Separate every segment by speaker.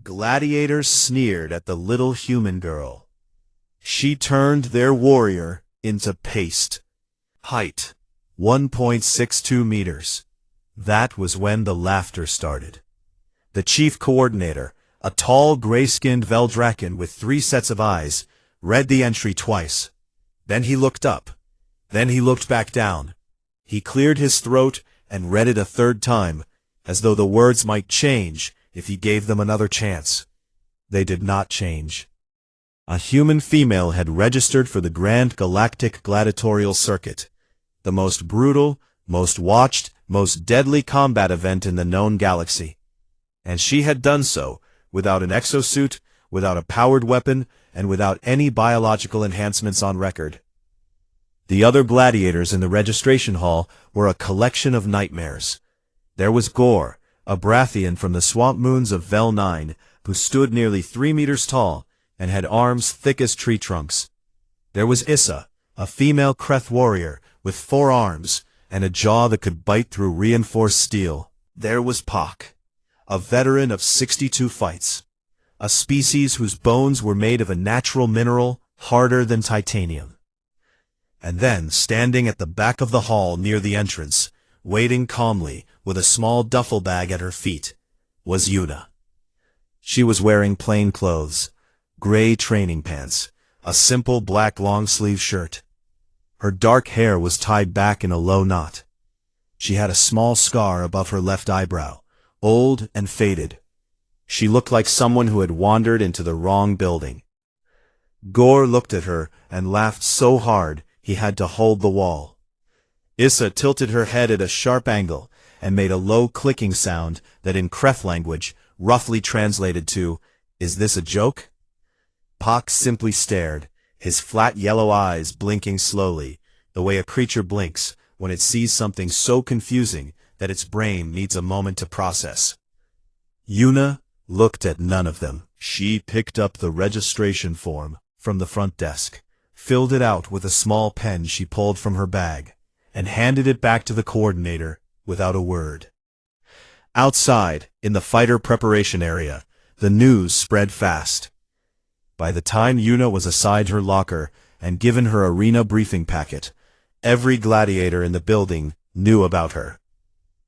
Speaker 1: Gladiators sneered at the little human girl. She turned their warrior into paste. Height, 1.62 meters. That was when the laughter started. The chief coordinator, a tall, gray-skinned Veldraken with 3 sets of eyes, read the entry twice. Then he looked up. Then he looked back down. He cleared his throat and read it a 3rd time, as though the words might change if he gave them another chance. They did not change. A human female had registered for the Grand Galactic Gladiatorial Circuit, the most brutal, most watched, most deadly combat event in the known galaxy. And she had done so without an exosuit, without a powered weapon, and without any biological enhancements on record. The other gladiators in the registration hall were a collection of nightmares. There was Gore, a Brathian from the swamp moons of Vel 9, who stood nearly 3 meters tall and had arms thick as tree trunks. There was Issa, a female Kreth warrior with 4 arms and a jaw that could bite through reinforced steel. There was Pak, a veteran of 62 fights, a species whose bones were made of a natural mineral harder than titanium. And then, standing at the back of the hall near the entrance, waiting calmly with a small duffel bag at her feet, was Yuna. She was wearing plain clothes, gray training pants, a simple black long-sleeve shirt. Her dark hair was tied back in a low knot. She had a small scar above her left eyebrow, old and faded. She looked like someone who had wandered into the wrong building. Gore looked at her and laughed so hard he had to hold the wall. Issa tilted her head at a sharp angle and made a low clicking sound that in Kreth language roughly translated to, "Is this a joke?" Pak simply stared, his flat yellow eyes blinking slowly, the way a creature blinks when it sees something so confusing that its brain needs a moment to process. Yuna looked at none of them. She picked up the registration form from the front desk, filled it out with a small pen she pulled from her bag, and handed it back to the coordinator without a word. Outside, in the fighter preparation area, the news spread fast. By the time Yuna was aside her locker and given her arena briefing packet, every gladiator in the building knew about her.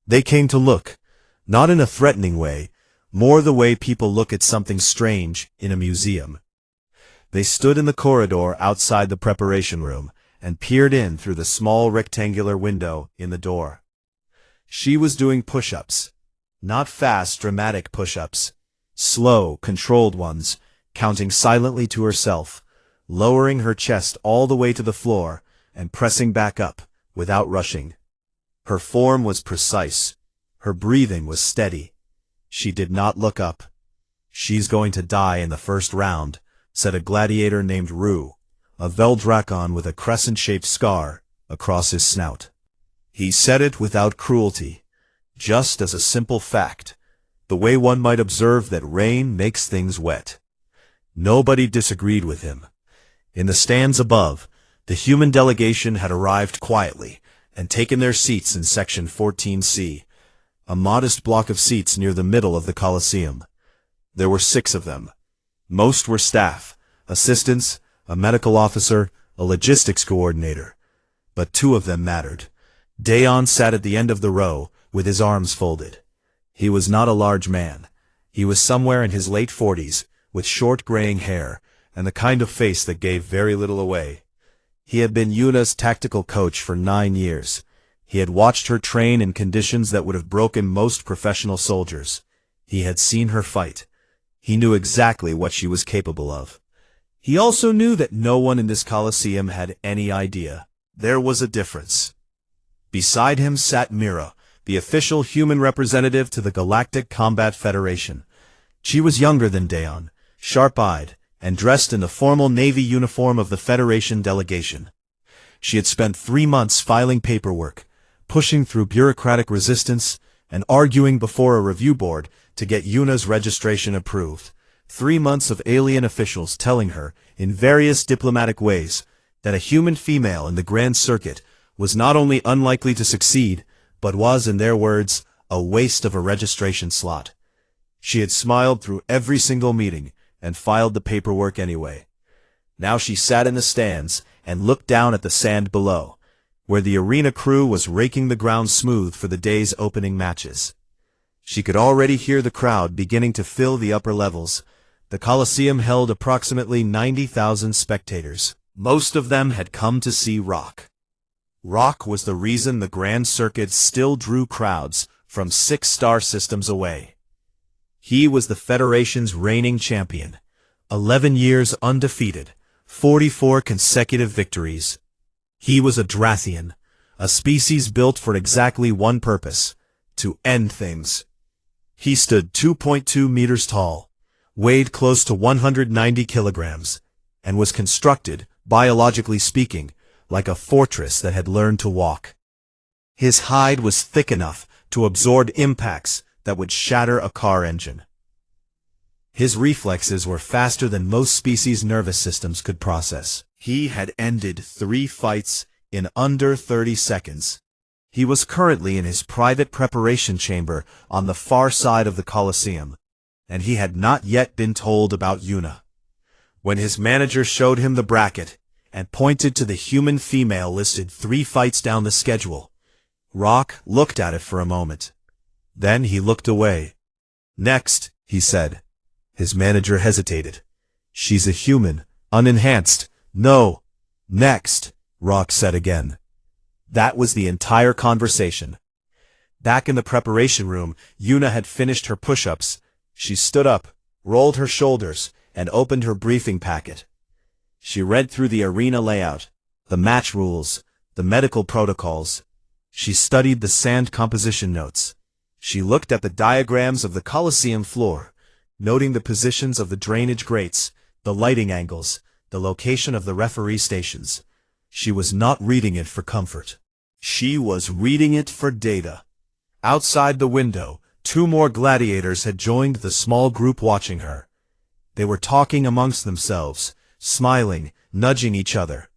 Speaker 1: They came to look, not in a threatening way, more the way people look at something strange in a museum. They stood in the corridor outside the preparation room and peered in through the small rectangular window in the door. She was doing push-ups. Not fast, dramatic push-ups. Slow, controlled ones, counting silently to herself, lowering her chest all the way to the floor and pressing back up, without rushing. Her form was precise. Her breathing was steady. She did not look up. "She's going to die in the first round," said a gladiator named Rue, a Veldrakon with a crescent-shaped scar across his snout. He said it without cruelty, just as a simple fact, the way one might observe that rain makes things wet. Nobody disagreed with him. In the stands above, the human delegation had arrived quietly and taken their seats in Section 14C, a modest block of seats near the middle of the Colosseum. There were 6 of them. Most were staff, assistants, a medical officer, a logistics coordinator. But 2 of them mattered. Dayon sat at the end of the row, with his arms folded. He was not a large man. He was somewhere in his late 40s, with short graying hair, and the kind of face that gave very little away. He had been Yuna's tactical coach for 9 years. He had watched her train in conditions that would have broken most professional soldiers. He had seen her fight. He knew exactly what she was capable of. He also knew that no one in this Colosseum had any idea. There was a difference. Beside him sat Mira, the official human representative to the Galactic Combat Federation. She was younger than Dayon, sharp-eyed, and dressed in the formal Navy uniform of the Federation delegation. She had spent 3 months filing paperwork, pushing through bureaucratic resistance, and arguing before a review board to get Yuna's registration approved. 3 months of alien officials telling her, in various diplomatic ways, that a human female in the Grand Circuit was not only unlikely to succeed, but was, in their words, a waste of a registration slot. She had smiled through every single meeting and filed the paperwork anyway. Now she sat in the stands and looked down at the sand below, where the arena crew was raking the ground smooth for the day's opening matches. She could already hear the crowd beginning to fill the upper levels. The Coliseum held approximately 90,000 spectators. Most of them had come to see Rock. Rock was the reason the Grand Circuit still drew crowds from 6 star systems away. He was the Federation's reigning champion, 11 years undefeated, 44 consecutive victories. He was a Drathian, a species built for exactly one purpose: to end things. He stood 2.2 meters tall, weighed close to 190 kilograms, and was constructed, biologically speaking, like a fortress that had learned to walk. His hide was thick enough to absorb impacts that would shatter a car engine. His reflexes were faster than most species' nervous systems could process. He had ended 3 fights in under 30 seconds. He was currently in his private preparation chamber on the far side of the Coliseum, and he had not yet been told about Yuna. When his manager showed him the bracket and pointed to the human female listed 3 fights down the schedule, Rock looked at it for a moment. Then he looked away. "Next," he said. His manager hesitated. "She's a human, unenhanced." "No. Next," Rock said again. That was the entire conversation. Back in the preparation room, Yuna had finished her push-ups. She stood up, rolled her shoulders, and opened her briefing packet. She read through the arena layout, the match rules, the medical protocols. She studied the sand composition notes. She looked at the diagrams of the Coliseum floor, noting the positions of the drainage grates, the lighting angles, the location of the referee stations. She was not reading it for comfort. She was reading it for data. Outside the window, 2 more gladiators had joined the small group watching her. They were talking amongst themselves, smiling, nudging each other.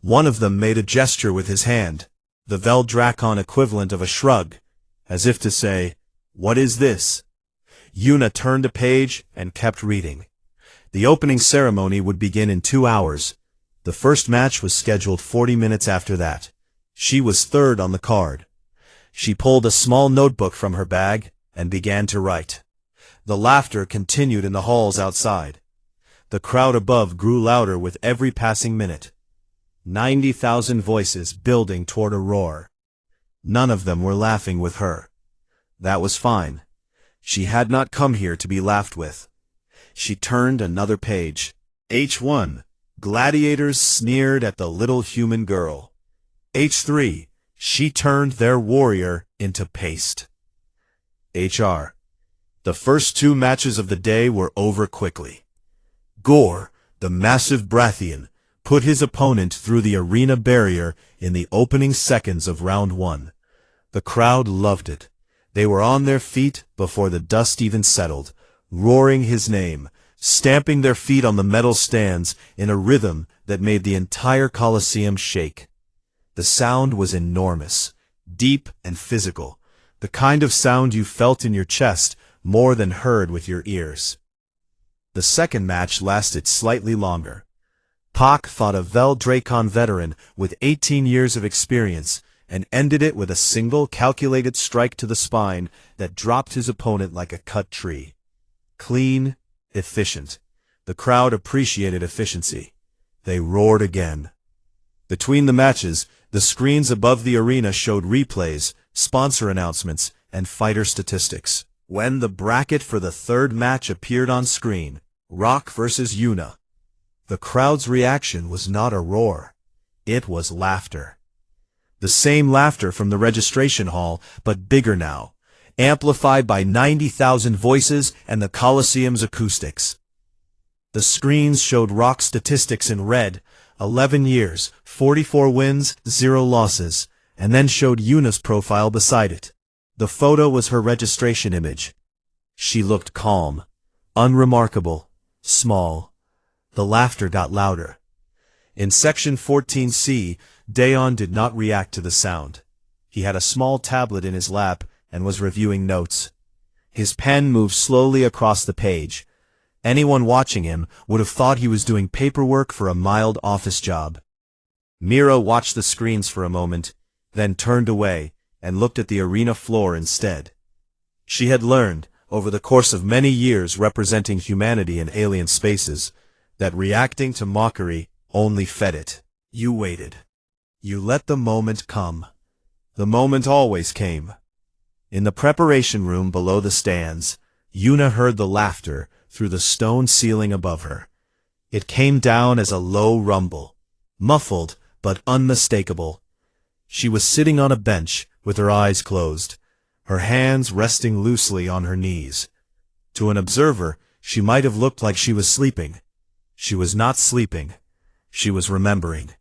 Speaker 1: One of them made a gesture with his hand, the Veldrakon equivalent of a shrug, as if to say, "What is this?" Yuna turned a page and kept reading. The opening ceremony would begin in 2 hours. The first match was scheduled 40 minutes after that. She was 3rd on the card. She pulled a small notebook from her bag and began to write. The laughter continued in the halls outside. The crowd above grew louder with every passing minute. 90,000 voices building toward a roar. None of them were laughing with her. That was fine. She had not come here to be laughed with. She turned another page. H1. Gladiators sneered at the little human girl. H3. She turned their warrior into paste. HR. The first 2 matches of the day were over quickly. Gore, the massive Brathian, put his opponent through the arena barrier in the opening seconds of round 1. The crowd loved it. They were on their feet before the dust even settled, roaring his name, stamping their feet on the metal stands in a rhythm that made the entire Coliseum shake. The sound was enormous, deep and physical, the kind of sound you felt in your chest more than heard with your ears. The second match lasted slightly longer. Pak fought a Veldrakon veteran with 18 years of experience and ended it with a single calculated strike to the spine that dropped his opponent like a cut tree. Clean, efficient. The crowd appreciated efficiency. They roared again. Between the matches, the screens above the arena showed replays, sponsor announcements, and fighter statistics. When the bracket for the 3rd match appeared on screen, Rock versus Yuna, the crowd's reaction was not a roar. It was laughter. The same laughter from the registration hall, but bigger now, amplified by 90,000 voices and the Coliseum's acoustics. The screens showed Rock's statistics in red, 11 years, 44 wins, 0 losses, and then showed Yuna's profile beside it. The photo was her registration image. She looked calm, unremarkable, small. The laughter got louder. In Section 14C, Dayon did not react to the sound. He had a small tablet in his lap and was reviewing notes. His pen moved slowly across the page. Anyone watching him would have thought he was doing paperwork for a mild office job. Mira watched the screens for a moment, then turned away and looked at the arena floor instead. She had learned, over the course of many years representing humanity in alien spaces, that reacting to mockery only fed it. You waited. You let the moment come. The moment always came. In the preparation room below the stands, Yuna heard the laughter through the stone ceiling above her. It came down as a low rumble, muffled but unmistakable. She was sitting on a bench with her eyes closed, her hands resting loosely on her knees. To an observer, she might have looked like she was sleeping. She was not sleeping. She was remembering.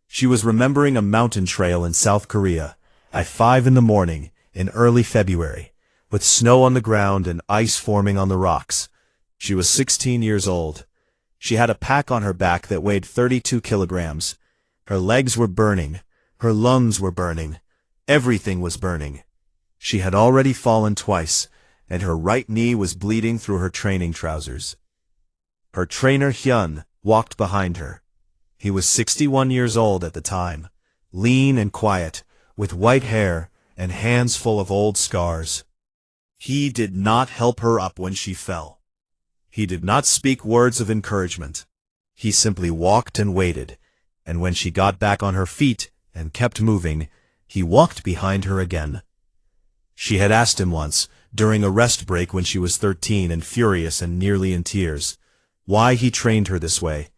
Speaker 1: She was remembering a mountain trail in South Korea, at 5 a.m. in early February, with snow on the ground and ice forming on the rocks. She was 16 years old. She had a pack on her back that weighed 32 kilograms. Her legs were burning. Her lungs were burning. Everything was burning. She had already fallen twice, and her right knee was bleeding through her training trousers. Her trainer Hyun walked behind her. He was 61 years old at the time, lean and quiet, with white hair and hands full of old scars. He did not help her up when she fell. He did not speak words of encouragement. He simply walked and waited, and when she got back on her feet and kept moving, he walked behind her again. She had asked him once, during a rest break when she was 13 and furious and nearly in tears, why he trained her this way,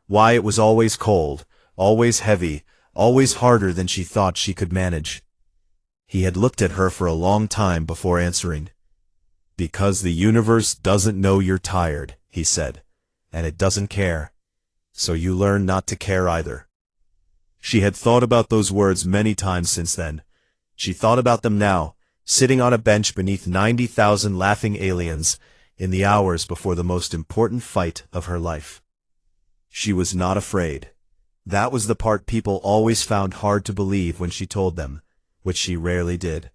Speaker 1: why it was always cold, always heavy, always harder than she thought she could manage. He had looked at her for a long time before answering. Because the universe doesn't know you're tired, he said, and it doesn't care. So you learn not to care either. She had thought about those words many times since then. She thought about them now, sitting on a bench beneath 90,000 laughing aliens, in the hours before the most important fight of her life. She was not afraid. That was the part people always found hard to believe when she told them, which she rarely did.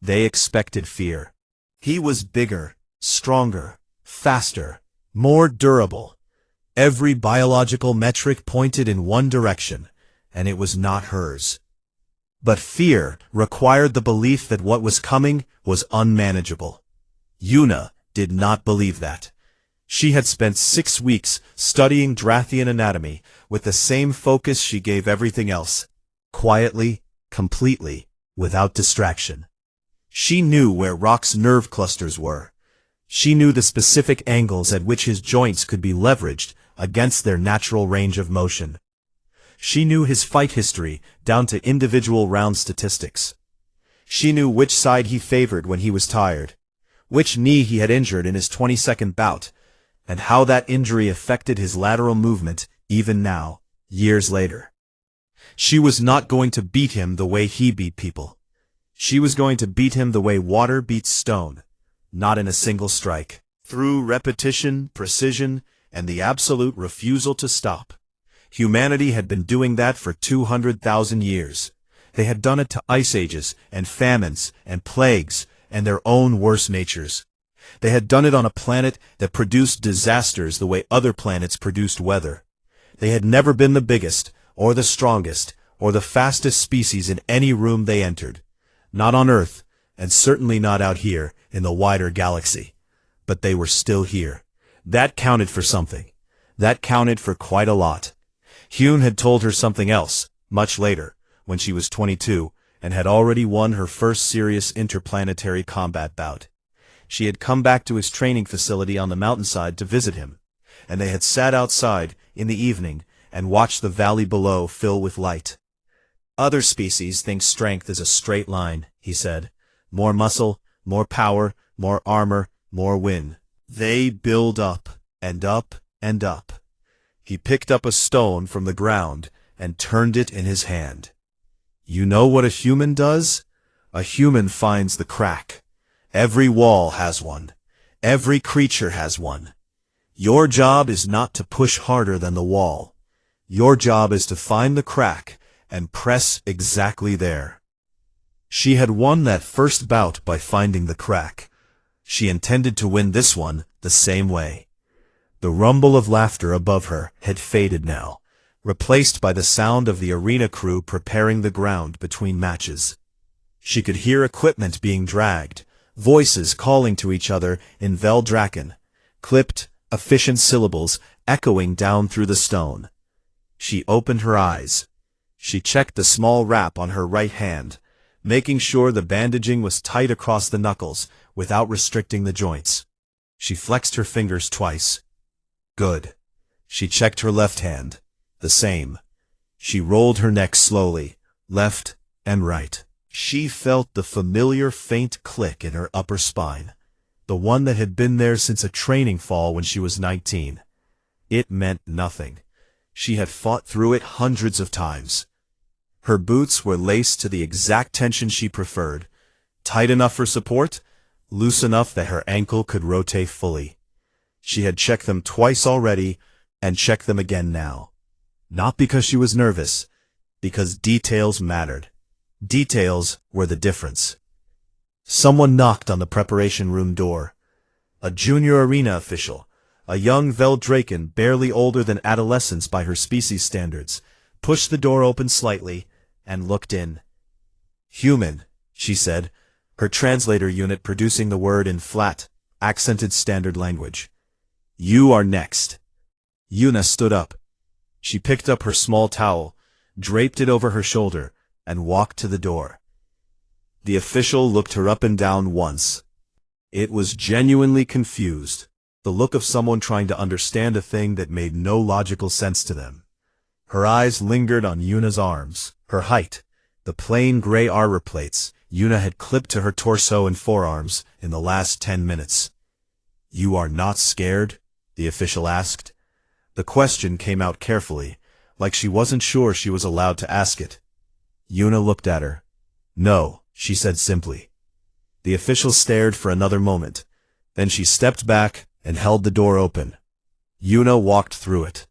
Speaker 1: They expected fear. He was bigger, stronger, faster, more durable. Every biological metric pointed in one direction, and it was not hers. But fear required the belief that what was coming was unmanageable. Yuna did not believe that. She had spent 6 weeks studying Drathian anatomy with the same focus she gave everything else, quietly, completely, without distraction. She knew where Rock's nerve clusters were. She knew the specific angles at which his joints could be leveraged against their natural range of motion. She knew his fight history down to individual round statistics. She knew which side he favored when he was tired, which knee he had injured in his 22nd bout, and how that injury affected his lateral movement even now, years later. She was not going to beat him the way he beat people. She was going to beat him the way water beats stone, not in a single strike, through repetition, precision, and the absolute refusal to stop. Humanity had been doing that for 200,000 years. They had done it to ice ages and famines and plagues and their own worst natures. They had done it on a planet that produced disasters the way other planets produced weather. They had never been the biggest, or the strongest, or the fastest species in any room they entered. Not on Earth, and certainly not out here in the wider galaxy. But they were still here. That counted for something. That counted for quite a lot. Hyun had told her something else, much later, when she was 22, and had already won her first serious interplanetary combat bout. She had come back to his training facility on the mountainside to visit him, and they had sat outside, in the evening, and watched the valley below fill with light. Other species think strength is a straight line, he said. More muscle, more power, more armor, more wind. They build up, and up, and up. He picked up a stone from the ground and turned it in his hand. You know what a human does? A human finds the crack. Every wall has one. Every creature has one. Your job is not to push harder than the wall. Your job is to find the crack and press exactly there. She had won that first bout by finding the crack. She intended to win this one the same way. The rumble of laughter above her had faded now, replaced by the sound of the arena crew preparing the ground between matches. She could hear equipment being dragged, voices calling to each other in Veldraken, clipped, efficient syllables echoing down through the stone. She opened her eyes. She checked the small wrap on her right hand, making sure the bandaging was tight across the knuckles without restricting the joints. She flexed her fingers twice. Good. She checked her left hand. The same. She rolled her neck slowly, left and right. She felt the familiar faint click in her upper spine, the one that had been there since a training fall when she was 19. It meant nothing. She had fought through it hundreds of times. Her boots were laced to the exact tension she preferred, tight enough for support, loose enough that her ankle could rotate fully. She had checked them twice already, and checked them again now. Not because she was nervous, because details mattered. Details were the difference. Someone knocked on the preparation room door. A junior arena official, a young Veldraken barely older than adolescence by her species standards, pushed the door open slightly and looked in. "Human," she said, her translator unit producing the word in flat, accented standard language. "You are next." Yuna stood up. She picked up her small towel, draped it over her shoulder, and walked to the door. The official looked her up and down once. It was genuinely confused, the look of someone trying to understand a thing that made no logical sense to them. Her eyes lingered on Yuna's arms, her height, the plain gray armor plates Yuna had clipped to her torso and forearms in the last 10 minutes. "You are not scared?" the official asked. The question came out carefully, like she wasn't sure she was allowed to ask it. Yuna looked at her. "No," she said simply. The official stared for another moment. Then she stepped back and held the door open. Yuna walked through it.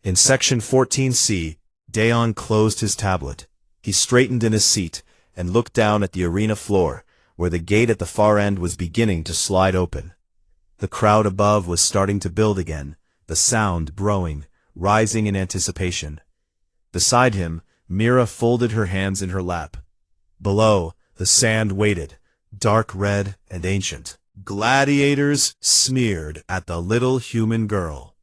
Speaker 1: In Section 14C, Daeon closed his tablet. He straightened in his seat and looked down at the arena floor, where the gate at the far end was beginning to slide open. The crowd above was starting to build again, the sound growing, rising in anticipation. Beside him, Mira folded her hands in her lap. Below, the sand waited, dark red and ancient. Gladiators sneered at the little human girl.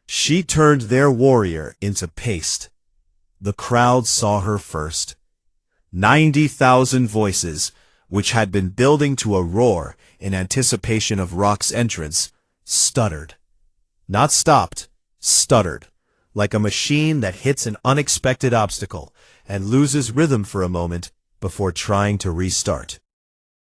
Speaker 1: She turned their warrior into paste. The crowd saw her first. 90,000 voices, which had been building to a roar in anticipation of Rock's entrance, stuttered. Not stopped, stuttered, like a machine that hits an unexpected obstacle and loses rhythm for a moment before trying to restart.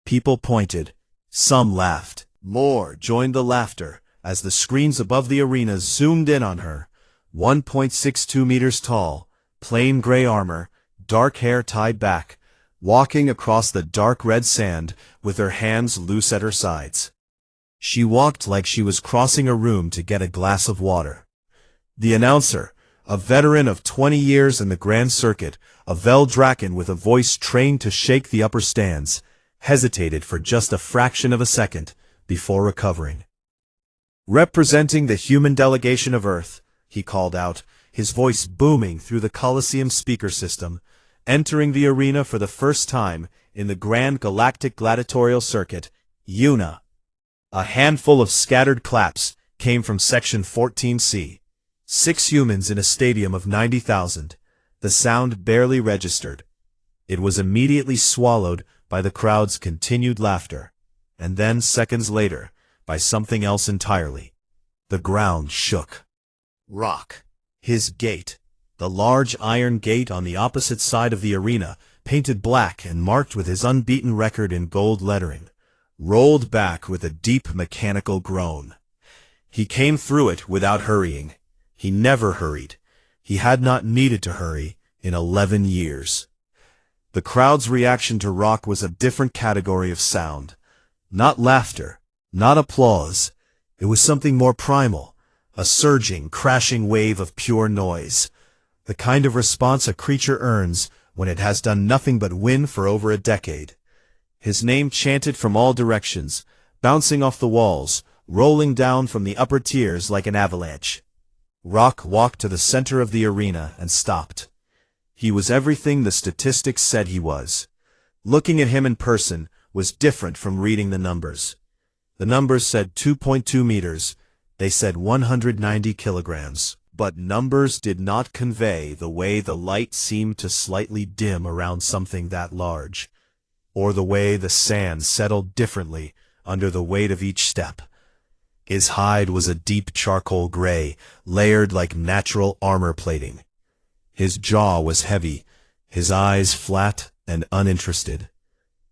Speaker 1: People pointed. Some laughed. More joined the laughter as the screens above the arena zoomed in on her. 1.62 meters tall, plain gray armor, dark hair tied back, walking across the dark red sand with her hands loose at her sides. She walked like she was crossing a room to get a glass of water. The announcer, a veteran of 20 years in the Grand Circuit, a Veldraken with a voice trained to shake the upper stands, hesitated for just a fraction of a second before recovering. "Representing the human delegation of Earth," he called out, his voice booming through the Colosseum speaker system, entering the arena for the first time in the Grand Galactic Gladiatorial Circuit, Yuna. A handful of scattered claps came from Section 14C. 6 humans in a stadium of 90,000. The sound barely registered. It was immediately swallowed by the crowd's continued laughter, and then seconds later, by something else entirely. The ground shook. Rock. His gate, the large iron gate on the opposite side of the arena, painted black and marked with his unbeaten record in gold lettering, rolled back with a deep mechanical groan. He came through it without hurrying. He never hurried. He had not needed to hurry in 11 years. The crowd's reaction to Rock was a different category of sound. Not laughter, not applause. It was something more primal, a surging, crashing wave of pure noise. The kind of response a creature earns when it has done nothing but win for over a decade. His name chanted from all directions, bouncing off the walls, rolling down from the upper tiers like an avalanche. Rock walked to the center of the arena and stopped. He was everything the statistics said he was. Looking at him in person was different from reading the numbers. The numbers said 2.2 meters, they said 190 kilograms. But numbers did not convey the way the light seemed to slightly dim around something that large, or the way the sand settled differently under the weight of each step. His hide was a deep charcoal gray, layered like natural armor plating. His jaw was heavy, his eyes flat and uninterested.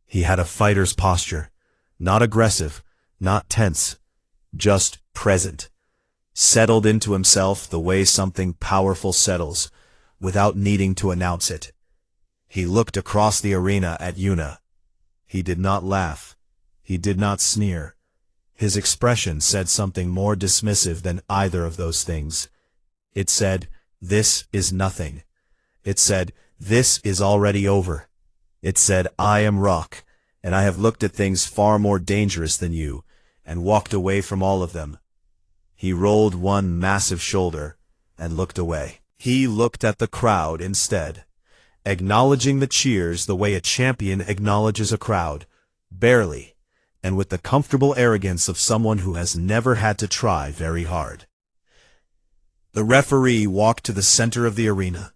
Speaker 1: He had a fighter's posture, not aggressive, not tense, just present. Settled into himself the way something powerful settles, without needing to announce it. He looked across the arena at Yuna. He did not laugh. He did not sneer. His expression said something more dismissive than either of those things. It said, "This is nothing." It said, "This is already over." It said, "I am Rock, and I have looked at things far more dangerous than you, and walked away from all of them." He rolled one massive shoulder and looked away. He looked at the crowd instead, acknowledging the cheers the way a champion acknowledges a crowd, barely, and with the comfortable arrogance of someone who has never had to try very hard. The referee walked to the center of the arena.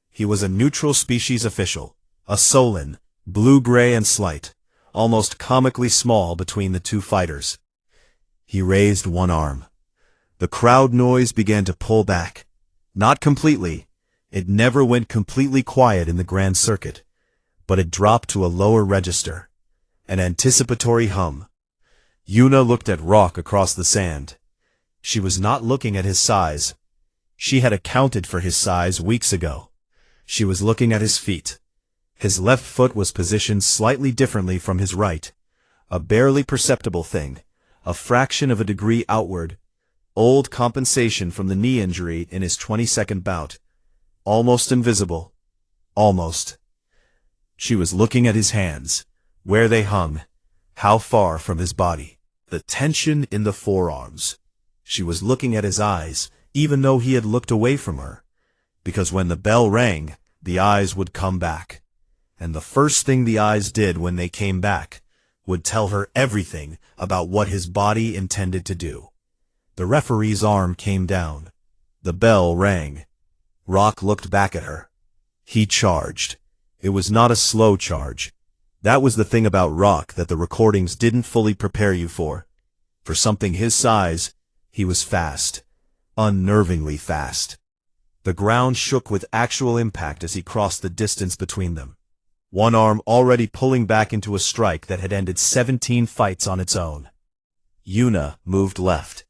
Speaker 1: He was a neutral species official, a Solon, blue-gray and slight, almost comically small between the two fighters. He raised one arm. The crowd noise began to pull back. Not completely. It never went completely quiet in the grand circuit, but it dropped to a lower register, an anticipatory hum. Yuna looked at Rock across the sand. She was not looking at his size. She had accounted for his size weeks ago. She was looking at his feet. His left foot was positioned slightly differently from his right, a barely perceptible thing, a fraction of a degree outward. Old compensation from the knee injury in his 22nd bout. Almost invisible. Almost. She was looking at his hands, where they hung, how far from his body. The tension in the forearms. She was looking at his eyes, even though he had looked away from her. Because when the bell rang, the eyes would come back. And the first thing the eyes did when they came back would tell her everything about what his body intended to do. The referee's arm came down. The bell rang. Rock looked back at her. He charged. It was not a slow charge. That was the thing about Rock that the recordings didn't fully prepare you for. For something his size, he was fast. Unnervingly fast. The ground shook with actual impact as he crossed the distance between them. One arm already pulling back into a strike that had ended 17 fights on its own. Yuna moved left.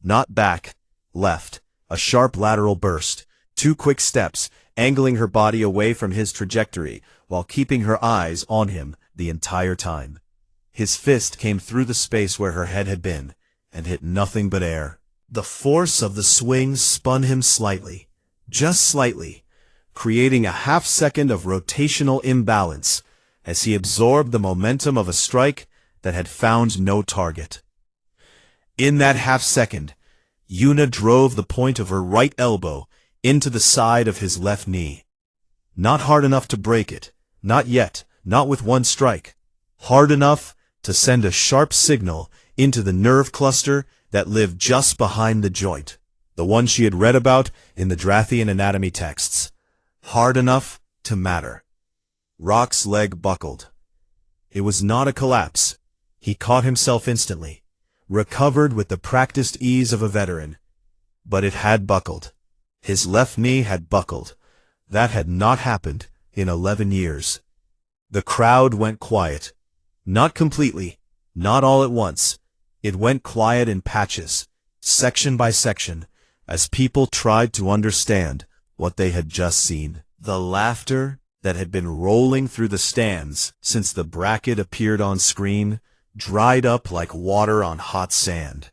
Speaker 1: Not back, left, a sharp lateral burst, 2 quick steps, angling her body away from his trajectory, while keeping her eyes on him the entire time. His fist came through the space where her head had been, and hit nothing but air. The force of the swing spun him slightly, just slightly, creating a half-second of rotational imbalance, as he absorbed the momentum of a strike that had found no target. In that half-second, Yuna drove the point of her right elbow into the side of his left knee. Not hard enough to break it, not yet, not with one strike. Hard enough to send a sharp signal into the nerve cluster that lived just behind the joint, the one she had read about in the Drathian anatomy texts. Hard enough to matter. Rock's leg buckled. It was not a collapse. He caught himself instantly, recovered with the practiced ease of a veteran. But it had buckled. His left knee had buckled. That had not happened in 11 years. The crowd went quiet. Not completely, not all at once. It went quiet in patches, section by section, as people tried to understand what they had just seen. The laughter that had been rolling through the stands since the bracket appeared on screen dried up like water on hot sand.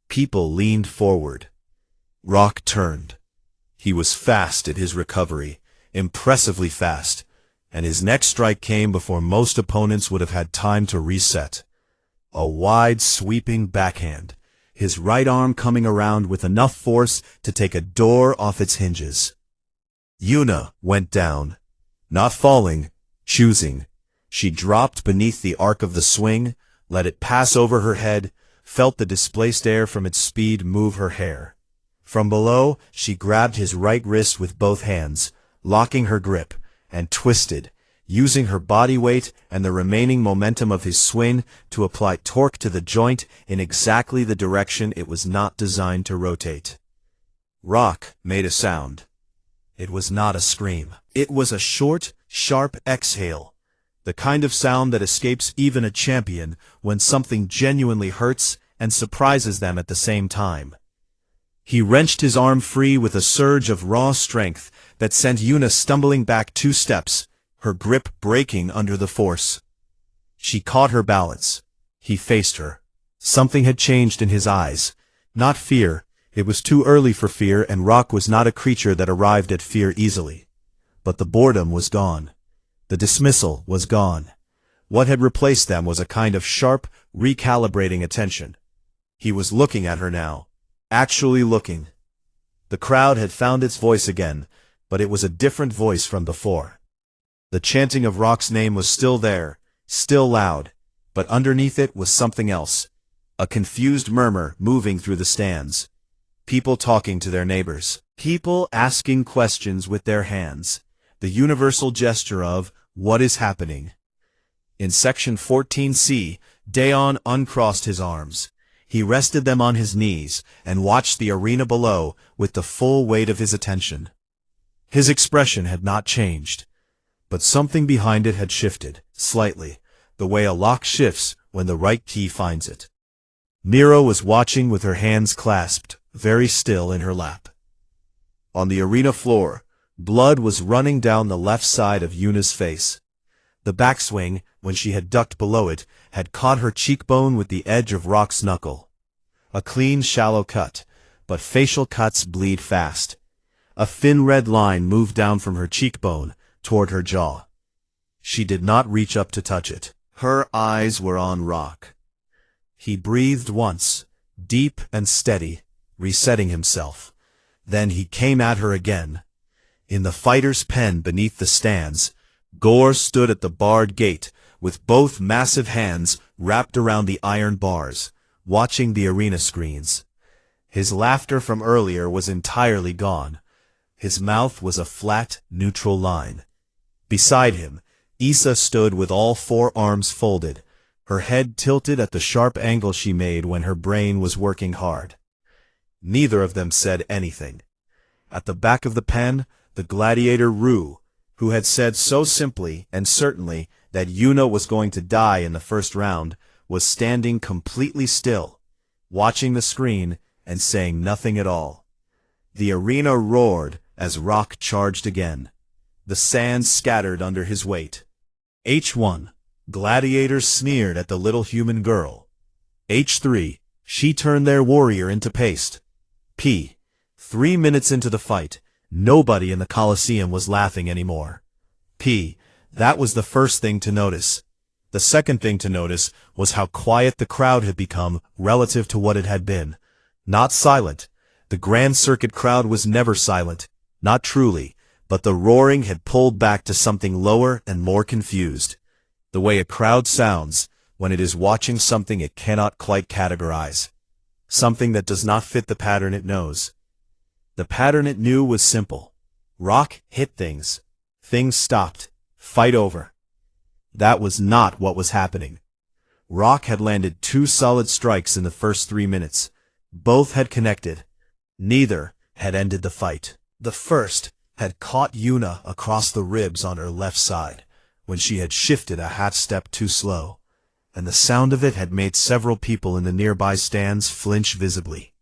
Speaker 1: People leaned forward. Rock turned. He was fast at his recovery, impressively fast, and his next strike came before most opponents would have had time to reset. A wide, sweeping backhand, his right arm coming around with enough force to take a door off its hinges. Yuna went down, not falling, choosing. She dropped beneath the arc of the swing, let it pass over her head, felt the displaced air from its speed move her hair. From below, she grabbed his right wrist with both hands, locking her grip, and twisted, using her body weight and the remaining momentum of his swing to apply torque to the joint in exactly the direction it was not designed to rotate. Rock made a sound. It was not a scream. It was a short, sharp exhale, the kind of sound that escapes even a champion when something genuinely hurts and surprises them at the same time. He wrenched his arm free with a surge of raw strength that sent Yuna stumbling back 2 steps, her grip breaking under the force. She caught her balance. He faced her. Something had changed in his eyes. Not fear. It was too early for fear, and Rock was not a creature that arrived at fear easily. But the boredom was gone. The dismissal was gone. What had replaced them was a kind of sharp, recalibrating attention. He was looking at her now. Actually looking. The crowd had found its voice again, but it was a different voice from before. The chanting of Rock's name was still there, still loud, but underneath it was something else. A confused murmur moving through the stands. People talking to their neighbors. People asking questions with their hands. The universal gesture of, "What is happening?" In Section 14C, Daeon uncrossed his arms. He rested them on his knees and watched the arena below with the full weight of his attention. His expression had not changed, but something behind it had shifted, slightly, the way a lock shifts when the right key finds it. Mira was watching with her hands clasped, very still in her lap. On the arena floor, blood was running down the left side of Yuna's face. The backswing, when she had ducked below it, had caught her cheekbone with the edge of Rock's knuckle. A clean, shallow cut, but facial cuts bleed fast. A thin red line moved down from her cheekbone toward her jaw. She did not reach up to touch it. Her eyes were on Rock. He breathed once, deep and steady, resetting himself. Then he came at her again. In the fighter's pen beneath the stands, Gore stood at the barred gate, with both massive hands wrapped around the iron bars, watching the arena screens. His laughter from earlier was entirely gone. His mouth was a flat, neutral line. Beside him, Issa stood with all 4 arms folded, her head tilted at the sharp angle she made when her brain was working hard. Neither of them said anything. At the back of the pen, the gladiator Rue, who had said so simply and certainly that Yuna was going to die in the first round, was standing completely still, watching the screen and saying nothing at all. The arena roared as Rock charged again. The sand scattered under his weight. H1. Gladiators sneered at the little human girl. H3. She turned their warrior into paste. P. 3 minutes into the fight, nobody in the Colosseum was laughing anymore. P. That was the first thing to notice. The second thing to notice was how quiet the crowd had become relative to what it had been. Not silent. The Grand Circuit crowd was never silent. Not truly. But the roaring had pulled back to something lower and more confused. The way a crowd sounds when it is watching something it cannot quite categorize. Something that does not fit the pattern it knows. The pattern it knew was simple. Rock hit things. Things stopped. Fight over. That was not what was happening. Rock had landed 2 solid strikes in the first 3 minutes. Both had connected. Neither had ended the fight. The first had caught Yuna across the ribs on her left side, when she had shifted a half step too slow, and the sound of it had made several people in the nearby stands flinch visibly.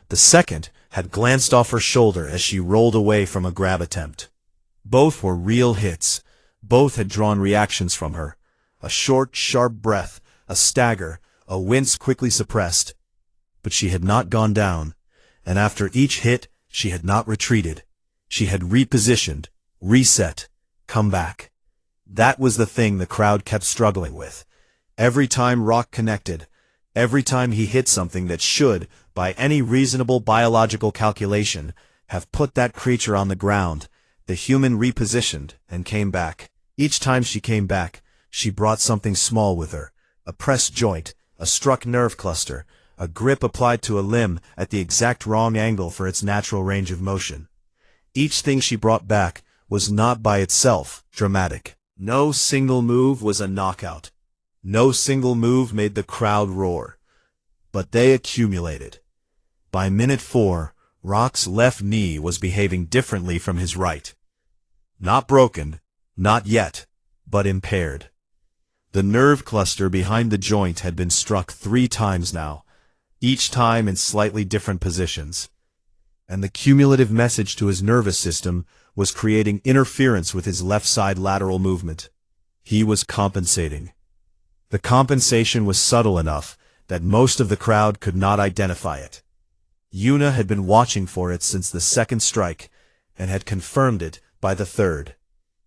Speaker 1: The second had glanced off her shoulder as she rolled away from a grab attempt. Both were real hits. Both had drawn reactions from her. A short, sharp breath, a stagger, a wince quickly suppressed. But she had not gone down, and after each hit, she had not retreated. She had repositioned, reset, come back. That was the thing the crowd kept struggling with. Every time Rock connected, every time he hit something that should, by any reasonable biological calculation, have put that creature on the ground, the human repositioned and came back. Each time she came back, she brought something small with her, a pressed joint, a struck nerve cluster, a grip applied to a limb at the exact wrong angle for its natural range of motion. Each thing she brought back was not by itself dramatic. No single move was a knockout. No single move made the crowd roar. But they accumulated. By minute 4, Rock's left knee was behaving differently from his right. Not broken, not yet, but impaired. The nerve cluster behind the joint had been struck 3 times now, each time in slightly different positions. And the cumulative message to his nervous system was creating interference with his left side lateral movement. He was compensating. The compensation was subtle enough that most of the crowd could not identify it. Yuna had been watching for it since the second strike, and had confirmed it by the third.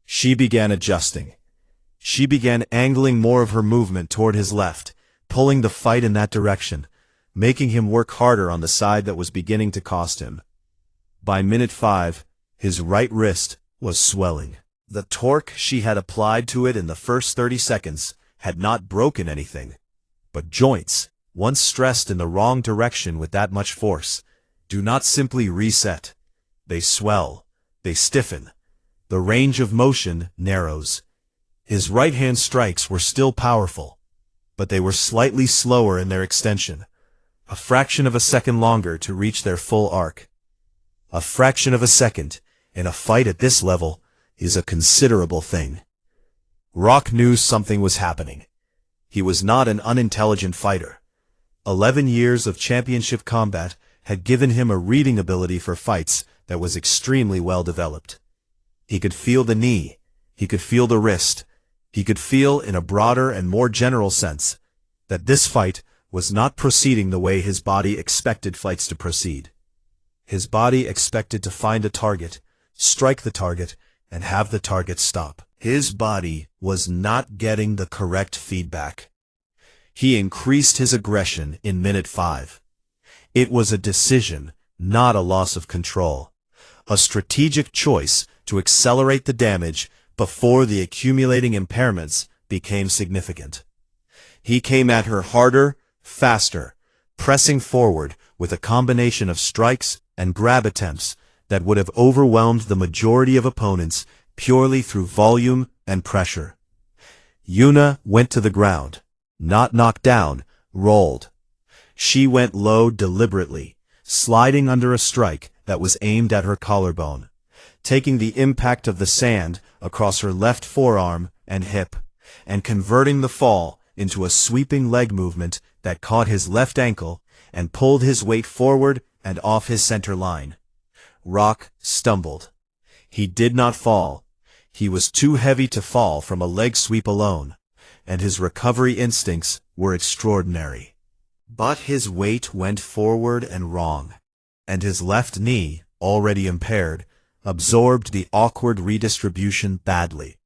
Speaker 1: She began adjusting. She began angling more of her movement toward his left, pulling the fight in that direction, making him work harder on the side that was beginning to cost him. By minute 5, his right wrist was swelling. The torque she had applied to it in the first 30 seconds had not broken anything. But joints, once stressed in the wrong direction with that much force, do not simply reset. They swell. They stiffen. The range of motion narrows. His right-hand strikes were still powerful, but they were slightly slower in their extension, a fraction of a second longer to reach their full arc. A fraction of a second, in a fight at this level, is a considerable thing. Rock knew something was happening. He was not an unintelligent fighter. 11 years of championship combat had given him a reading ability for fights that was extremely well developed. He could feel the knee. He could feel the wrist. He could feel, in a broader and more general sense, that this fight was not proceeding the way his body expected fights to proceed. His body expected to find a target, strike the target, and have the target stop. His body was not getting the correct feedback. He increased his aggression in minute 5. It was a decision, not a loss of control. A strategic choice to accelerate the damage before the accumulating impairments became significant. He came at her harder, faster, pressing forward with a combination of strikes and grab attempts that would have overwhelmed the majority of opponents purely through volume and pressure. Yuna went to the ground, not knocked down, rolled. She went low deliberately, sliding under a strike that was aimed at her collarbone, taking the impact of the sand across her left forearm and hip, and converting the fall into a sweeping leg movement that caught his left ankle and pulled his weight forward and off his center line. Rock stumbled. He did not fall. He was too heavy to fall from a leg sweep alone, and his recovery instincts were extraordinary. But his weight went forward and wrong, and his left knee, already impaired, absorbed the awkward redistribution badly.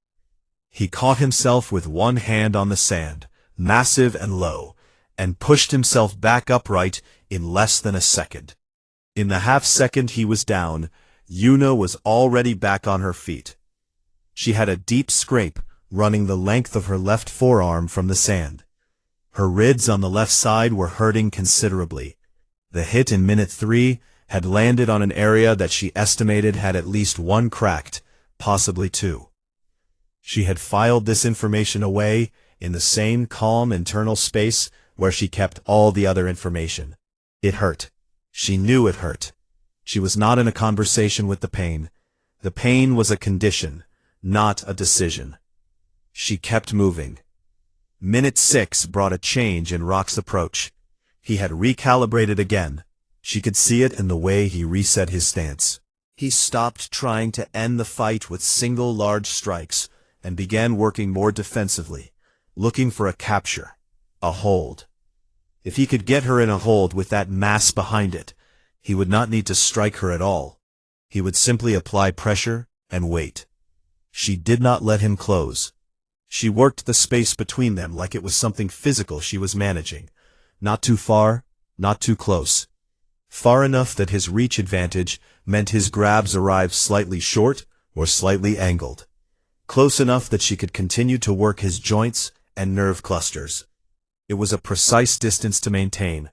Speaker 1: He caught himself with one hand on the sand, massive and low, and pushed himself back upright in less than a second. In the half-second he was down, Yuna was already back on her feet. She had a deep scrape running the length of her left forearm from the sand. Her ribs on the left side were hurting considerably. The hit in minute 3 had landed on an area that she estimated had at least 1 cracked, possibly 2. She had filed this information away in the same calm internal space where she kept all the other information. It hurt. She knew it hurt. She was not in a conversation with the pain. The pain was a condition, not a decision. She kept moving. Minute 6 brought a change in Rock's approach. He had recalibrated again. She could see it in the way he reset his stance. He stopped trying to end the fight with single large strikes and began working more defensively, looking for a capture, a hold. If he could get her in a hold with that mass behind it, he would not need to strike her at all. He would simply apply pressure and wait. She did not let him close. She worked the space between them like it was something physical she was managing. Not too far, not too close. Far enough that his reach advantage meant his grabs arrived slightly short or slightly angled. Close enough that she could continue to work his joints and nerve clusters. It was a precise distance to maintain,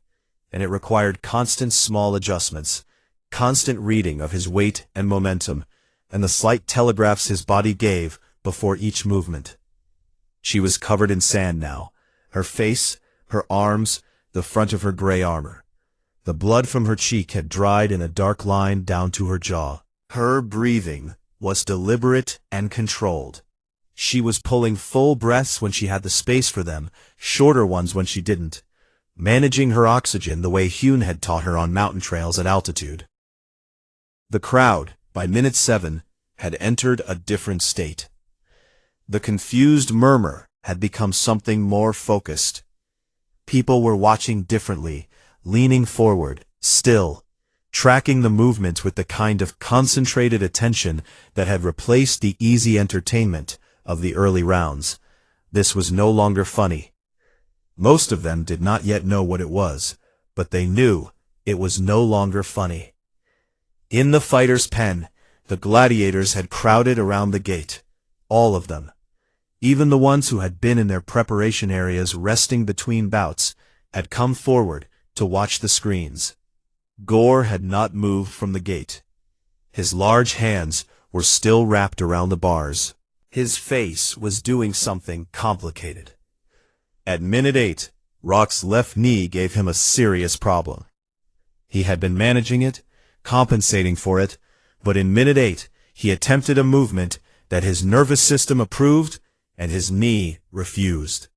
Speaker 1: and it required constant small adjustments, constant reading of his weight and momentum, and the slight telegraphs his body gave before each movement. She was covered in sand now, her face, her arms, the front of her gray armor. The blood from her cheek had dried in a dark line down to her jaw. Her breathing was deliberate and controlled. She was pulling full breaths when she had the space for them, shorter ones when she didn't, managing her oxygen the way Hune had taught her on mountain trails at altitude. The crowd, by minute 7, had entered a different state. The confused murmur had become something more focused. People were watching differently, leaning forward, still, tracking the movements with the kind of concentrated attention that had replaced the easy entertainment of the early rounds. This was no longer funny. Most of them did not yet know what it was, but they knew it was no longer funny. In the fighter's pen, the gladiators had crowded around the gate. All of them. Even the ones who had been in their preparation areas resting between bouts had come forward to watch the screens. Gore had not moved from the gate. His large hands were still wrapped around the bars. His face was doing something complicated. At minute 8, Rock's left knee gave him a serious problem. He had been managing it, compensating for it, but in minute 8, he attempted a movement that his nervous system approved and his knee refused.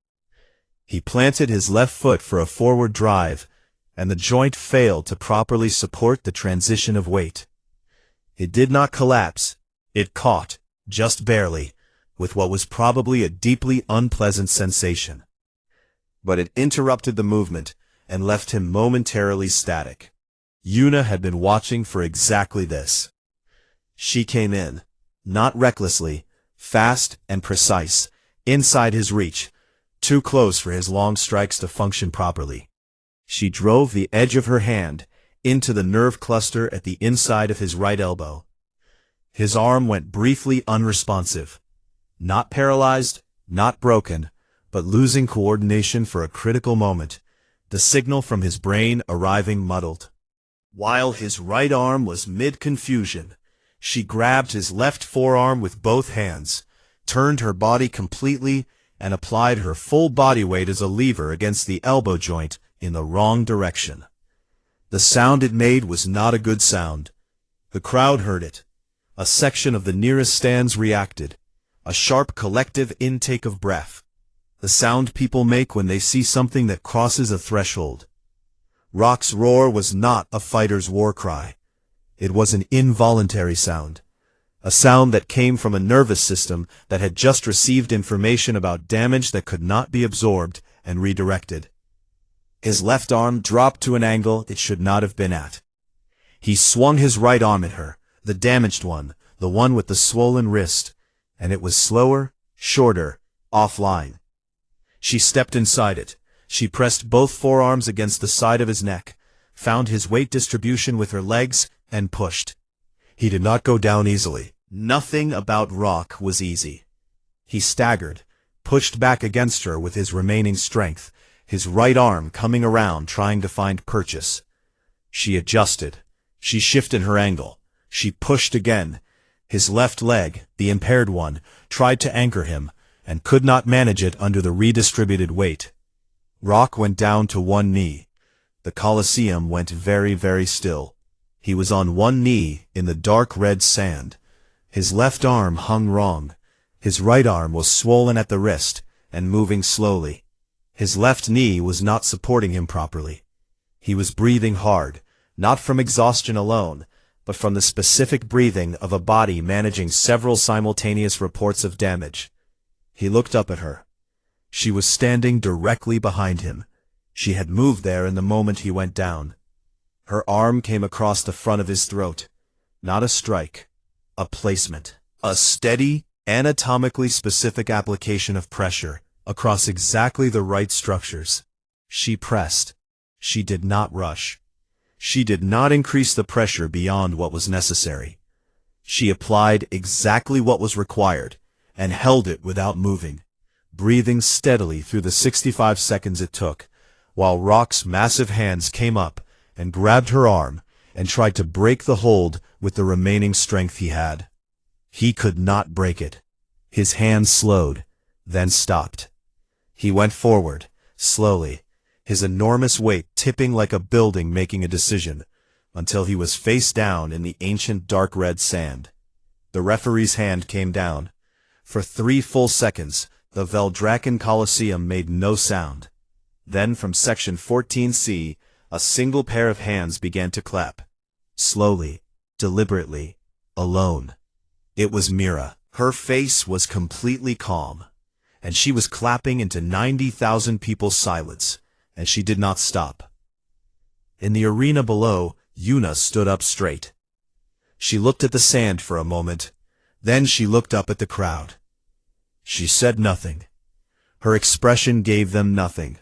Speaker 1: He planted his left foot for a forward drive, and the joint failed to properly support the transition of weight. It did not collapse. It caught, just barely, with what was probably a deeply unpleasant sensation. But it interrupted the movement and left him momentarily static. Yuna had been watching for exactly this. She came in, not recklessly, fast and precise, inside his reach, too close for his long strikes to function properly. She drove the edge of her hand into the nerve cluster at the inside of his right elbow. His arm went briefly unresponsive. Not paralyzed, not broken, but losing coordination for a critical moment, the signal from his brain arriving muddled. While his right arm was mid-confusion, she grabbed his left forearm with both hands, turned her body completely, and applied her full body weight as a lever against the elbow joint in the wrong direction. The sound it made was not a good sound. The crowd heard it. A section of the nearest stands reacted. A sharp collective intake of breath. The sound people make when they see something that crosses a threshold. Rock's roar was not a fighter's war cry. It was an involuntary sound. A sound that came from a nervous system that had just received information about damage that could not be absorbed and redirected. His left arm dropped to an angle it should not have been at. He swung his right arm at her, the damaged one, the one with the swollen wrist, and it was slower, shorter, offline. She stepped inside it. She pressed both forearms against the side of his neck, found his weight distribution with her legs, and pushed. He did not go down easily. Nothing about Rock was easy. He staggered, pushed back against her with his remaining strength, his right arm coming around trying to find purchase. She adjusted. She shifted her angle. She pushed again. His left leg, the impaired one, tried to anchor him, and could not manage it under the redistributed weight. Rock went down to one knee. The Colosseum went very, very still. He was on one knee in the dark red sand. His left arm hung wrong. His right arm was swollen at the wrist and moving slowly. His left knee was not supporting him properly. He was breathing hard, not from exhaustion alone, but from the specific breathing of a body managing several simultaneous reports of damage. He looked up at her. She was standing directly behind him. She had moved there in the moment he went down. Her arm came across the front of his throat. Not a strike. A placement. A steady, anatomically specific application of pressure across exactly the right structures. She pressed. She did not rush. She did not increase the pressure beyond what was necessary. She applied exactly what was required and held it without moving, breathing steadily through the 65 seconds it took, while Rock's massive hands came up and grabbed her arm and tried to break the hold with the remaining strength he had. He could not break it. His hands slowed, then stopped. He went forward, slowly, his enormous weight tipping like a building making a decision, until he was face down in the ancient dark red sand. The referee's hand came down. For 3 full seconds, the Veldraken Colosseum made no sound. Then from section 14C, a single pair of hands began to clap. Slowly, deliberately, alone. It was Mira. Her face was completely calm, and she was clapping into 90,000 people's silence, and she did not stop. In the arena below, Yuna stood up straight. She looked at the sand for a moment, then she looked up at the crowd. She said nothing. Her expression gave them nothing.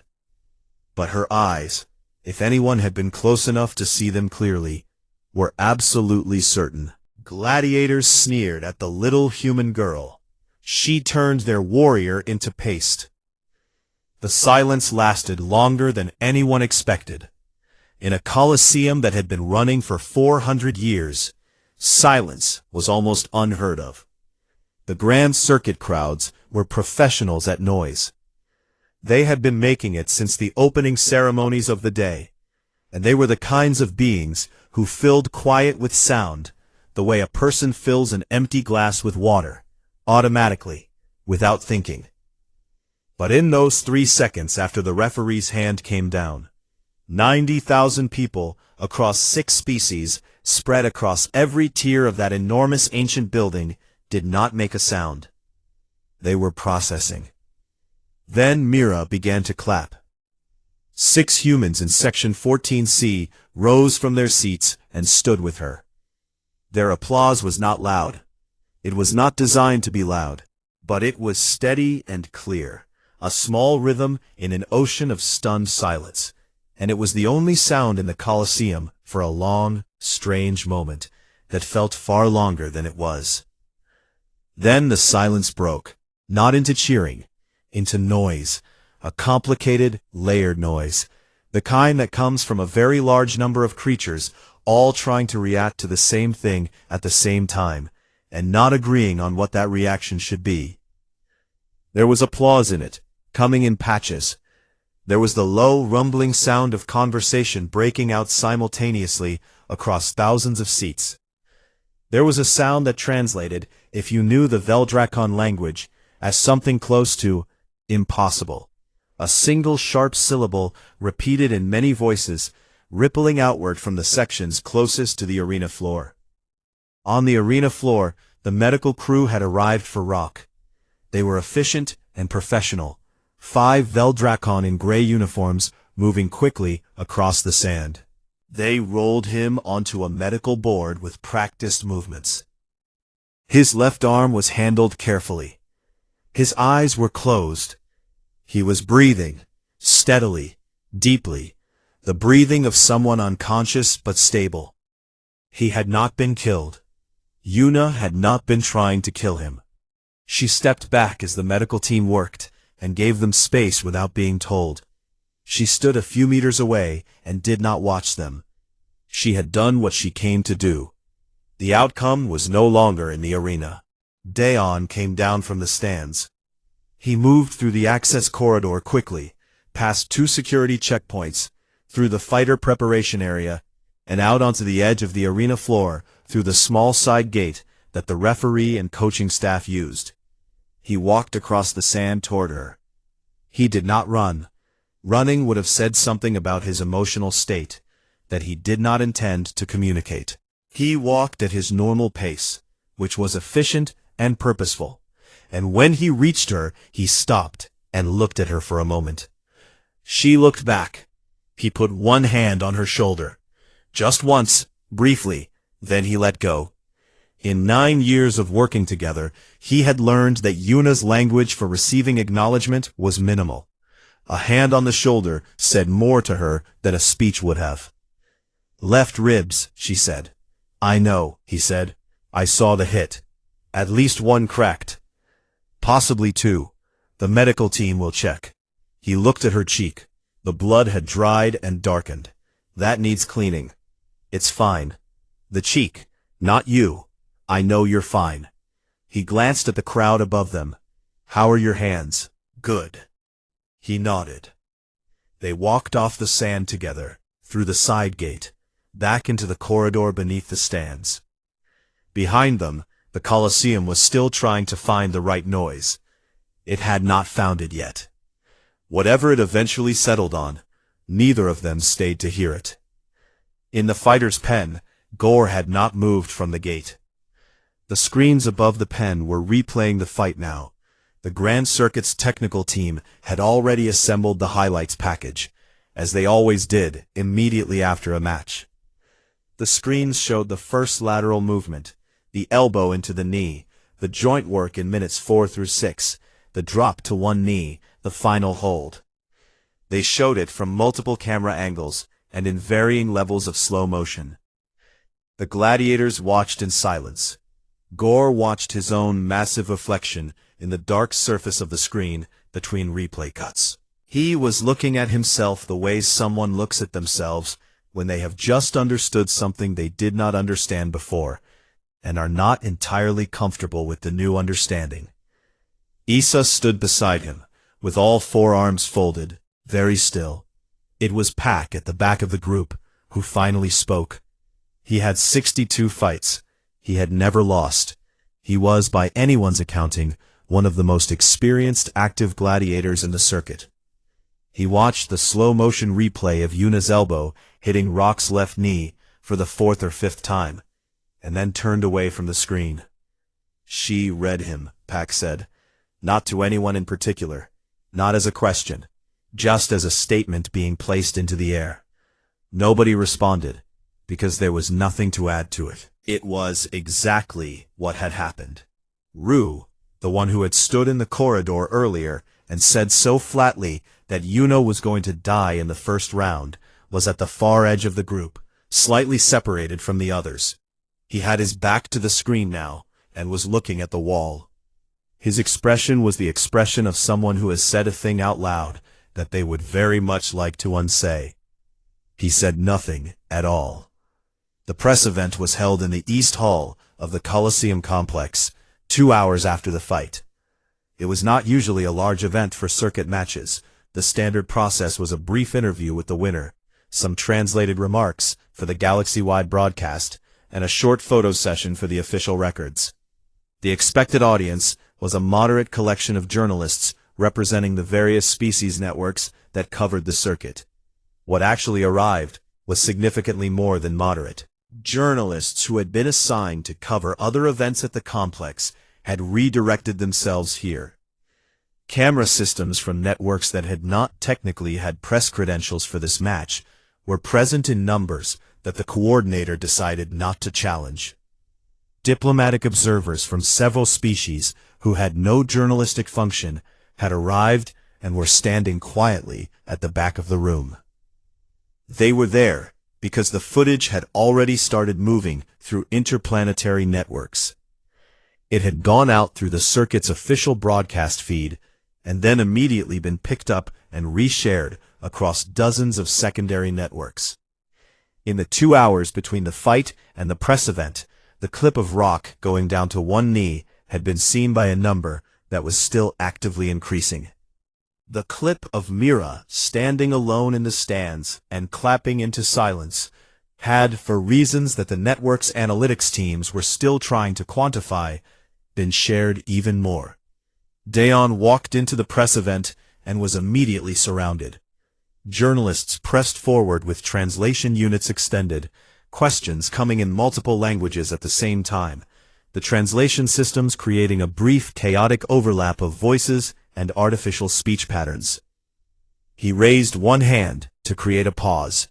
Speaker 1: But her eyes, if anyone had been close enough to see them clearly, were absolutely certain. Gladiators sneered at the little human girl. She turned their warrior into paste. The silence lasted longer than anyone expected. In a coliseum that had been running for 400 years, silence was almost unheard of. The Grand Circuit crowds were professionals at noise. They had been making it since the opening ceremonies of the day, and they were the kinds of beings who filled quiet with sound, the way a person fills an empty glass with water, automatically, without thinking. But in those 3 seconds after the referee's hand came down, 90,000 people across 6 species, spread across every tier of that enormous ancient building, did not make a sound. They were processing. Then Mira began to clap. 6 humans in section 14C rose from their seats and stood with her. Their applause was not loud. It was not designed to be loud, but it was steady and clear, a small rhythm in an ocean of stunned silence, and it was the only sound in the Colosseum for a long, strange moment that felt far longer than it was. Then the silence broke, not into cheering, into noise, a complicated, layered noise, the kind that comes from a very large number of creatures all trying to react to the same thing at the same time, and not agreeing on what that reaction should be. There was applause in it, coming in patches. There was the low, rumbling sound of conversation breaking out simultaneously across thousands of seats. There was a sound that translated, if you knew the Veldraken language, as something close to impossible. A single sharp syllable repeated in many voices, rippling outward from the sections closest to the arena floor. On the arena floor, the medical crew had arrived for Rock. They were efficient and professional, 5 Veldraken in gray uniforms moving quickly across the sand. They rolled him onto a medical board with practiced movements. His left arm was handled carefully. His eyes were closed. He was breathing, steadily, deeply, the breathing of someone unconscious but stable. He had not been killed. Yuna had not been trying to kill him. She stepped back as the medical team worked, and gave them space without being told. She stood a few meters away and did not watch them. She had done what she came to do. The outcome was no longer in the arena. Daon came down from the stands. He moved through the access corridor quickly, past 2 security checkpoints, through the fighter preparation area, and out onto the edge of the arena floor through the small side gate that the referee and coaching staff used. He walked across the sand toward her. He did not run. Running would have said something about his emotional state that he did not intend to communicate. He walked at his normal pace, which was efficient and purposeful, and when he reached her, he stopped and looked at her for a moment. She looked back. He put one hand on her shoulder. Just once, briefly, then he let go. In 9 years of working together, he had learned that Yuna's language for receiving acknowledgement was minimal. A hand on the shoulder said more to her than a speech would have. "Left ribs," she said. "I know," he said. "I saw the hit. At least one cracked. Possibly two. The medical team will check." He looked at her cheek. The blood had dried and darkened. "That needs cleaning." "It's fine." "The cheek. Not you. I know you're fine." He glanced at the crowd above them. "How are your hands?" "Good." He nodded. They walked off the sand together, through the side gate, back into the corridor beneath the stands. Behind them, the Colosseum was still trying to find the right noise. It had not found it yet. Whatever it eventually settled on, neither of them stayed to hear it. In the fighter's pen, Gore had not moved from the gate. The screens above the pen were replaying the fight now. The Grand Circuit's technical team had already assembled the highlights package, as they always did immediately after a match. The screens showed the first lateral movement, the elbow into the knee, the joint work in minutes 4 through 6, the drop to one knee, the final hold. They showed it from multiple camera angles and in varying levels of slow motion. The gladiators watched in silence. Gore watched his own massive reflection in the dark surface of the screen between replay cuts. He was looking at himself the way someone looks at themselves when they have just understood something they did not understand before, and are not entirely comfortable with the new understanding. Issa stood beside him, with all 4 arms folded, very still. It was Pac at the back of the group, who finally spoke. He had 62 fights. He had never lost. He was, by anyone's accounting, one of the most experienced active gladiators in the circuit. He watched the slow-motion replay of Yuna's elbow hitting Rock's left knee for the 4th or 5th time, and then turned away from the screen. "She read him," Pac said. "Not to anyone in particular. Not as a question. Just as a statement being placed into the air." Nobody responded, because there was nothing to add to it. It was exactly what had happened. Rue, the one who had stood in the corridor earlier and said so flatly that Yuna was going to die in the first round, was at the far edge of the group, slightly separated from the others. He had his back to the screen now, and was looking at the wall. His expression was the expression of someone who has said a thing out loud that they would very much like to unsay. He said nothing at all. The press event was held in the East Hall of the Colosseum complex, 2 hours after the fight. It was not usually a large event for circuit matches. The standard process was a brief interview with the winner, some translated remarks for the galaxy-wide broadcast, and a short photo session for the official records. The expected audience was a moderate collection of journalists representing the various species networks that covered the circuit. What actually arrived was significantly more than moderate. Journalists who had been assigned to cover other events at the complex had redirected themselves here. Camera systems from networks that had not technically had press credentials for this match were present in numbers that the coordinator decided not to challenge. Diplomatic observers from several species who had no journalistic function had arrived and were standing quietly at the back of the room. They were there because the footage had already started moving through interplanetary networks. It had gone out through the circuit's official broadcast feed and then immediately been picked up and reshared across dozens of secondary networks. In the 2 hours between the fight and the press event, the clip of Rock going down to one knee had been seen by a number that was still actively increasing. The clip of Mira standing alone in the stands and clapping into silence had, for reasons that the network's analytics teams were still trying to quantify, been shared even more. Dayon walked into the press event and was immediately surrounded. Journalists pressed forward with translation units extended, questions coming in multiple languages at the same time, the translation systems creating a brief, chaotic overlap of voices and artificial speech patterns. He raised one hand to create a pause,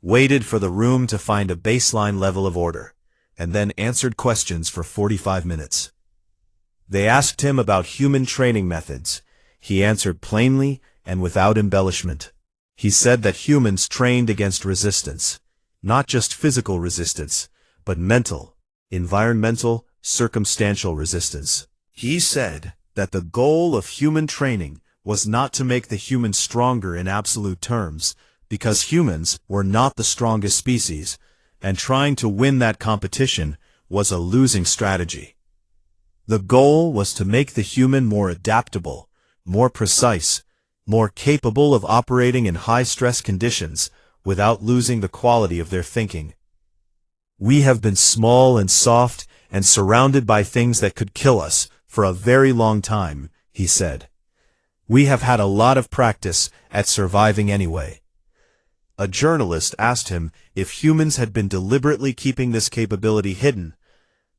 Speaker 1: waited for the room to find a baseline level of order, and then answered questions for 45 minutes. They asked him about human training methods. He answered plainly and without embellishment. He said that humans trained against resistance, not just physical resistance, but mental, environmental, circumstantial resistance. He said that the goal of human training was not to make the humans stronger in absolute terms, because humans were not the strongest species, and trying to win that competition was a losing strategy. The goal was to make the human more adaptable, more precise, more capable of operating in high-stress conditions without losing the quality of their thinking. We have been small and soft and surrounded by things that could kill us for a very long time, he said. We have had a lot of practice at surviving anyway. A journalist asked him if humans had been deliberately keeping this capability hidden,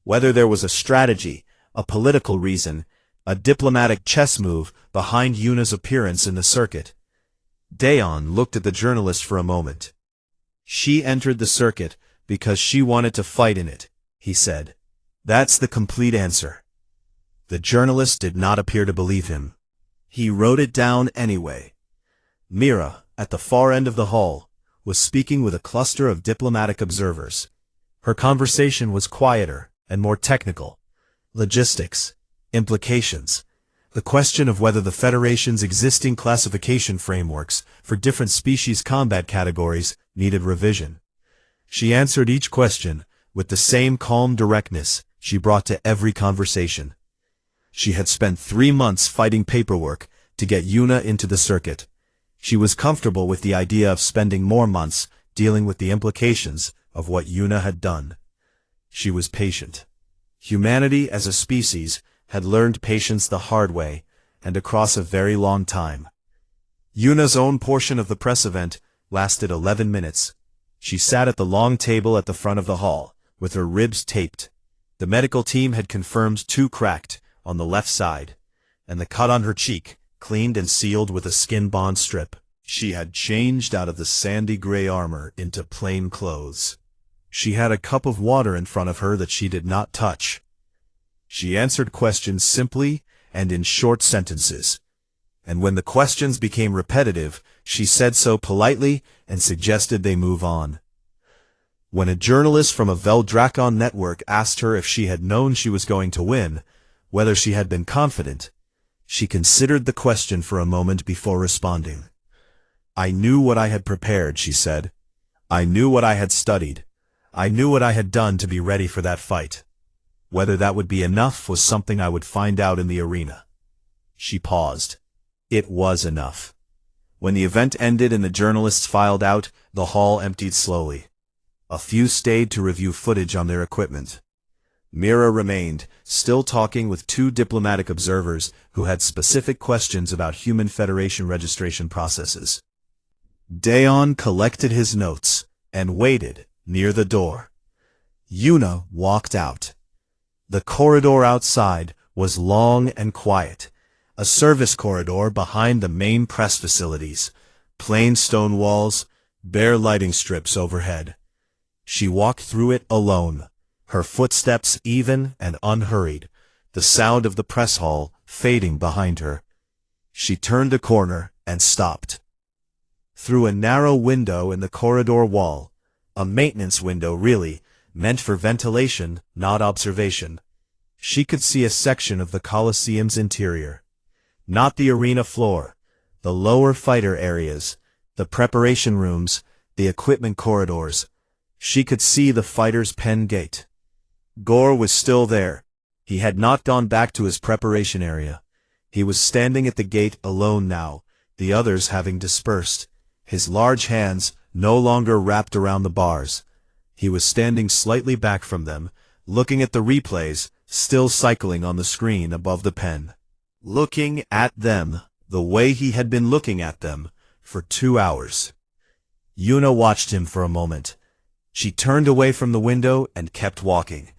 Speaker 1: whether there was a strategy, a political reason, a diplomatic chess move behind Yuna's appearance in the circuit. Dayon looked at the journalist for a moment. She entered the circuit because she wanted to fight in it, he said. That's the complete answer. The journalist did not appear to believe him. He wrote it down anyway. Mira, at the far end of the hall, was speaking with a cluster of diplomatic observers. Her conversation was quieter and more technical. Logistics, implications, the question of whether the Federation's existing classification frameworks for different species combat categories needed revision. She answered each question with the same calm directness she brought to every conversation. She had spent 3 months fighting paperwork to get Yuna into the circuit. She was comfortable with the idea of spending more months dealing with the implications of what Yuna had done. She was patient. Humanity as a species had learned patience the hard way, and across a very long time. Yuna's own portion of the press event lasted 11 minutes. She sat at the long table at the front of the hall, with her ribs taped. The medical team had confirmed 2 cracked on the left side, and the cut on her cheek cleaned and sealed with a skin bond strip. She had changed out of the sandy gray armor into plain clothes. She had a cup of water in front of her that she did not touch. She answered questions simply and in short sentences, and when the questions became repetitive, she said so politely and suggested they move on. When a journalist from a Veldrakon network asked her if she had known she was going to win, whether she had been confident, she considered the question for a moment before responding. I knew what I had prepared, she said. I knew what I had studied. I knew what I had done to be ready for that fight. Whether that would be enough was something I would find out in the arena. She paused. It was enough. When the event ended and the journalists filed out, the hall emptied slowly. A few stayed to review footage on their equipment. Mira remained, still talking with 2 diplomatic observers who had specific questions about Human Federation registration processes. Dayon collected his notes and waited near the door. Yuna walked out. The corridor outside was long and quiet, a service corridor behind the main press facilities, plain stone walls, bare lighting strips overhead. She walked through it alone, her footsteps even and unhurried, the sound of the press hall fading behind her. She turned a corner and stopped. Through a narrow window in the corridor wall, a maintenance window really, meant for ventilation, not observation, she could see a section of the Colosseum's interior. Not the arena floor, the lower fighter areas, the preparation rooms, the equipment corridors. She could see the fighter's pen gate. Gore was still there. He had not gone back to his preparation area. He was standing at the gate alone now, the others having dispersed, his large hands no longer wrapped around the bars. He was standing slightly back from them, looking at the replays, still cycling on the screen above the pen. Looking at them the way he had been looking at them for 2 hours. Yuna watched him for a moment. She turned away from the window and kept walking.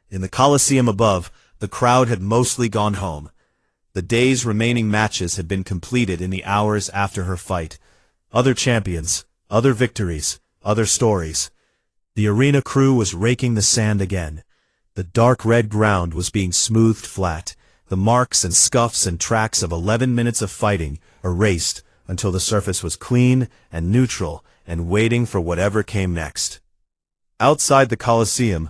Speaker 1: In the Colosseum above, the crowd had mostly gone home. The day's remaining matches had been completed in the hours after her fight. Other champions, other victories, other stories. The arena crew was raking the sand again. The dark red ground was being smoothed flat, the marks and scuffs and tracks of 11 minutes of fighting erased until the surface was clean and neutral and waiting for whatever came next. Outside the Colosseum,